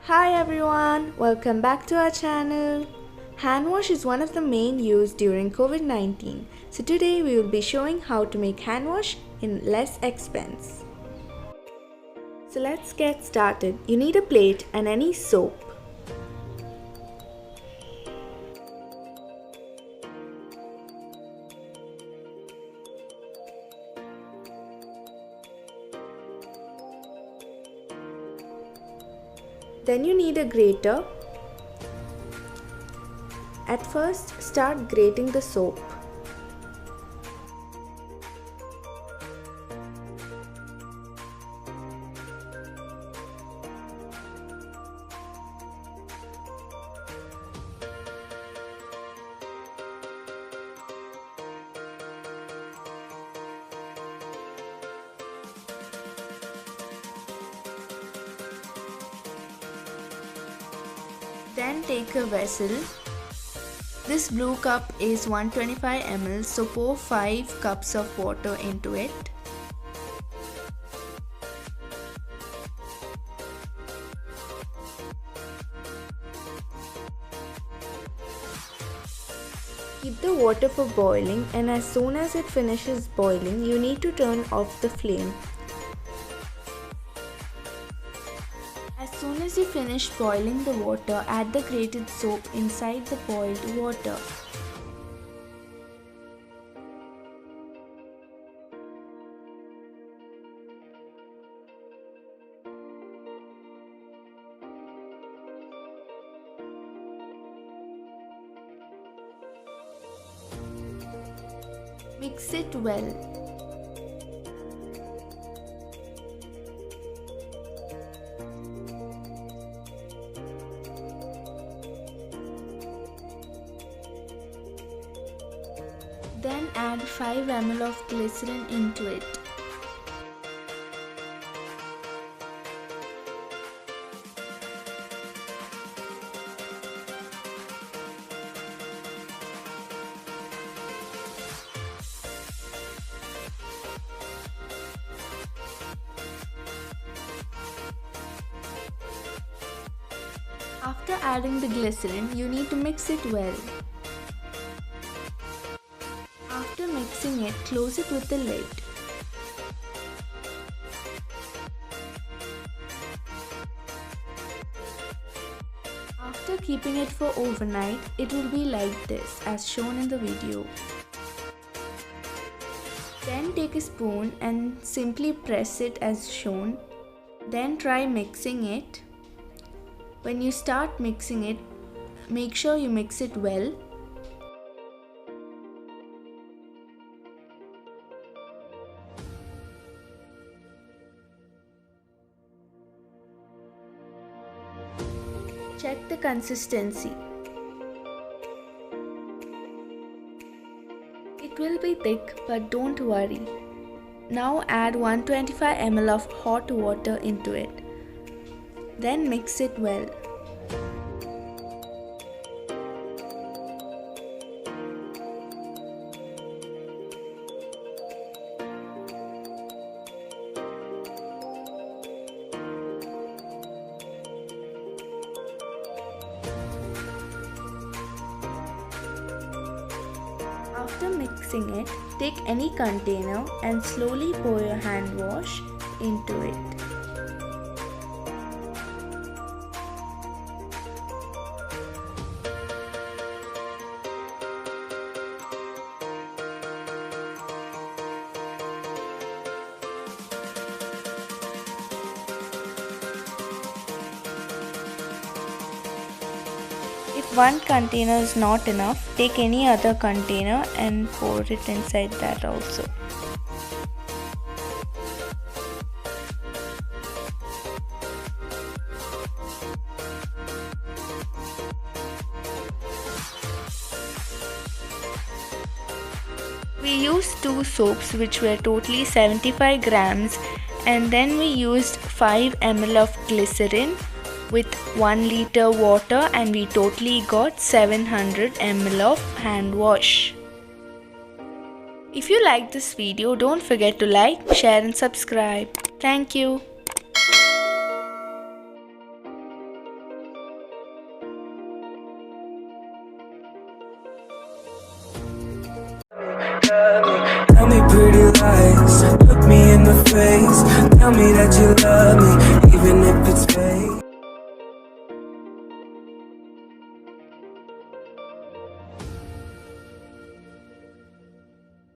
Hi everyone, welcome back to our channel. Hand wash is one of the main used during COVID-19. So today we will be showing how to make hand wash in less expense. So let's get started. You need a plate and any soap. Then you need a grater. At first, start grating the soap. Then take a vessel. This blue cup is 125 ml, so pour 5 cups of water into it. Keep the water for boiling, and as soon as it finishes boiling, you need to turn off the flame. As soon as you finish boiling the water, add the grated soap inside the boiled water. Mix it well. Then add 5 ml of glycerin into it. After adding the glycerin, you need to mix it well. After mixing it, close it with the lid. After keeping it for overnight, it will be like this as shown in the video. Then take a spoon and simply press it as shown. Then try mixing it. When you start mixing it, make sure you mix it well. Check the consistency. It will be thick, but don't worry. Now add 125 ml of hot water into it. Then mix it well. After mixing it, take any container and slowly pour your hand wash into it. If one container is not enough, take any other container and pour it inside that also. We used 2 soaps which were totally 75 grams, and then we used 5 ml of glycerin with 1 liter water, and we totally got 700 ml of hand wash. If you like this video, don't forget to like, share and subscribe. Thank you. love me. Tell me pretty lies, look me in the face. Tell me that you love me, even if it's